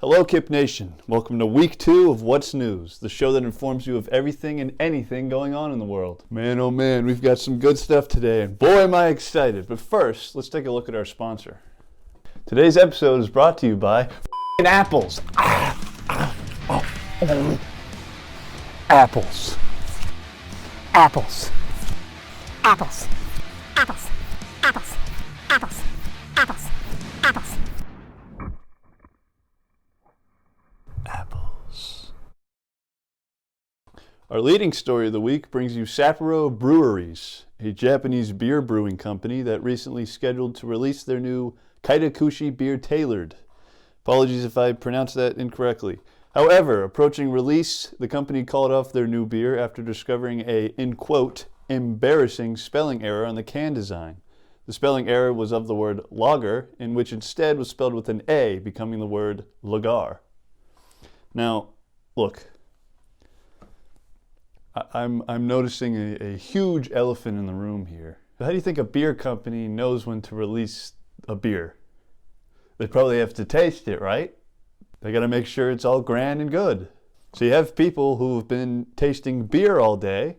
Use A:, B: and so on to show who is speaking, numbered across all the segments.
A: Hello, Kip Nation. Welcome to week 2 of What's News, the show that informs you of everything and anything going on in the world. Man, oh man, we've got some good stuff today, and boy am I excited. But first, let's take a look at our sponsor. Today's episode is brought to you by apples. Apples.
B: Apples. Apples. Apples. Apples. Apples. Apples. Apples.
A: Apples. Our leading story of the week brings you Sapporo Breweries, a Japanese beer brewing company that recently scheduled to release their new Kaitakushi beer tailored. Apologies if I pronounced that incorrectly. However, approaching release, the company called off their new beer after discovering a, in quote, embarrassing spelling error on the can design. The spelling error was of the word lager, in which instead was spelled with an A, becoming the word lagar. Now, look, I'm noticing a huge elephant in the room here. How do you think a beer company knows when to release a beer? They probably have to taste it, right? They got to make sure it's all grand and good. So you have people who have been tasting beer all day,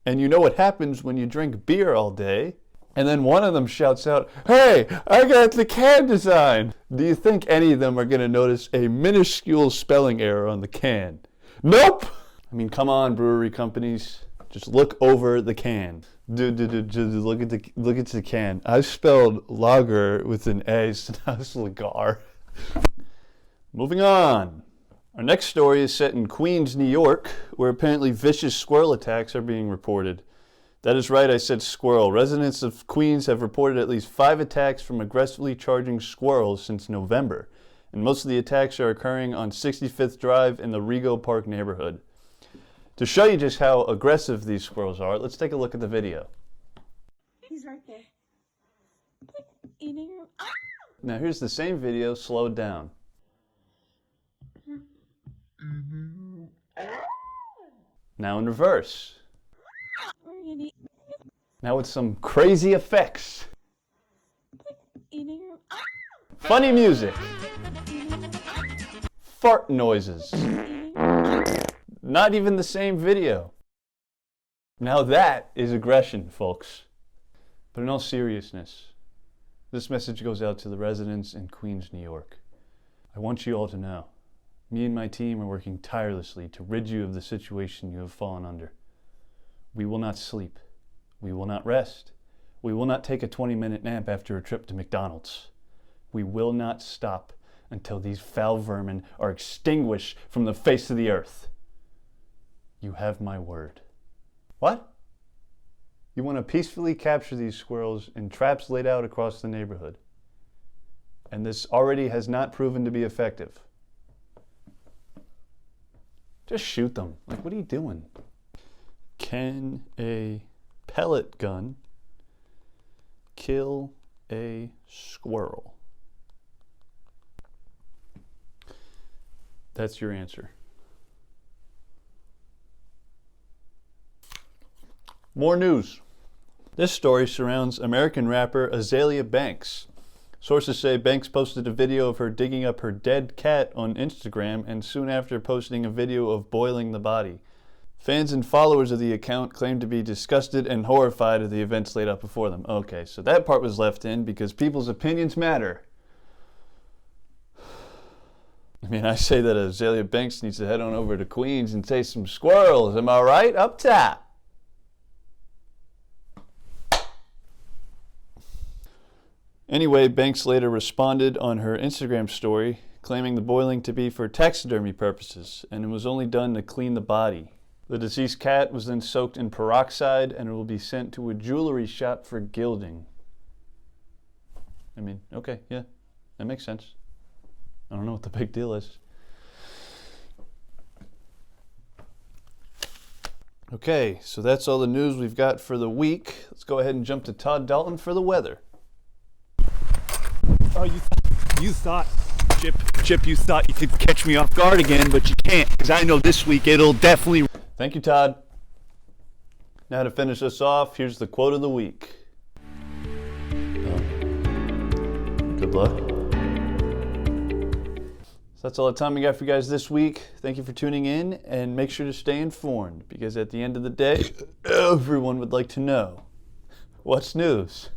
A: and you know what happens when you drink beer all day, and then one of them shouts out, "Hey, I got the can design!" Do you think any of them are going to notice a minuscule spelling error on the can? Nope! I mean, come on, brewery companies. Just look over the can. Dude, look at the can. I spelled lager with an A, so now it's lagar. Moving on. Our next story is set in Queens, New York, where apparently vicious squirrel attacks are being reported. That is right, I said squirrel. Residents of Queens have reported at least 5 attacks from aggressively charging squirrels since November, and most of the attacks are occurring on 65th Drive in the Rego Park neighborhood. To show you just how aggressive these squirrels are, let's take a look at the video.
B: He's right there. Eating him. Ah!
A: Now here's the same video slowed down. Now in reverse. Now with some crazy effects. Funny music. Fart noises. Not even the same video. Now that is aggression, folks. But in all seriousness, this message goes out to the residents in Queens, New York. I want you all to know, me and my team are working tirelessly to rid you of the situation you have fallen under. We will not sleep. We will not rest. We will not take a 20-minute nap after a trip to McDonald's. We will not stop until these foul vermin are extinguished from the face of the earth. You have my word. What? You want to peacefully capture these squirrels in traps laid out across the neighborhood. And this already has not proven to be effective. Just shoot them. Like, what are you doing? Can a pellet gun kill a squirrel? That's your answer. More news. This story surrounds American rapper Azealia Banks. Sources say Banks posted a video of her digging up her dead cat on Instagram and soon after posting a video of boiling the body. Fans and followers of the account claim to be disgusted and horrified at the events laid out before them. Okay, so that part was left in because people's opinions matter. I mean, I say that Azealia Banks needs to head on over to Queens and taste some squirrels. Am I right? Up top. Anyway, Banks later responded on her Instagram story, claiming the boiling to be for taxidermy purposes, and it was only done to clean the body. The deceased cat was then soaked in peroxide, and it will be sent to a jewelry shop for gilding. I mean, okay, yeah, that makes sense. I don't know what the big deal is. Okay, so that's all the news we've got for the week. Let's go ahead and jump to Todd Dalton for the weather.
C: Oh, you thought, Chip, you thought you could catch me off guard again, but you can't, because I know this week it'll definitely...
A: Thank you, Todd. Now to finish us off, here's the quote of the week. Good luck. that's all the time we got for you guys this week. Thank you for tuning in, and make sure to stay informed, because at the end of the day, everyone would like to know what's news.